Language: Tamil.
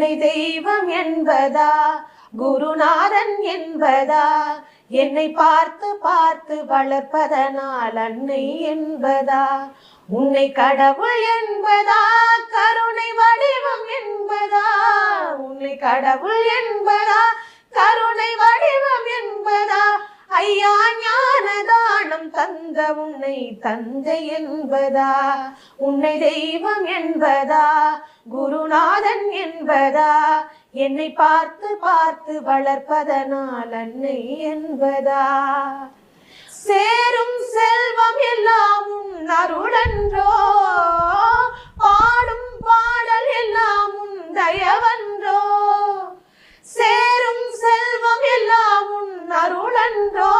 உன்னை தெய்வம் என்பதா குருநாதன் என்பதா என்னை பார்த்து பார்த்து வளர்ப்பதனால் அன்னை என்பதா உன்னை கடவுள் என்பதா கருணை வடிவம் என்பதா உன்னை கடவுள் என்பதா கருணை வடிவம் என்பதா ஐயா ஞானதானம் தந்த உன்னை தந்தை என்பதா உன்னை தெய்வம் என்பதா குருநாதன் என்பதா என்னை பார்த்து பார்த்து வளர்ப்பதனால் அன்னை என்பதா சேரும் செல்வம் எல்லாம் உன் அருளன்றோ பாடும் பாடல் எல்லாம் உன் தயவன்றோ சேரும் செல்வம் எல்லாம் உன் அருளன்றோ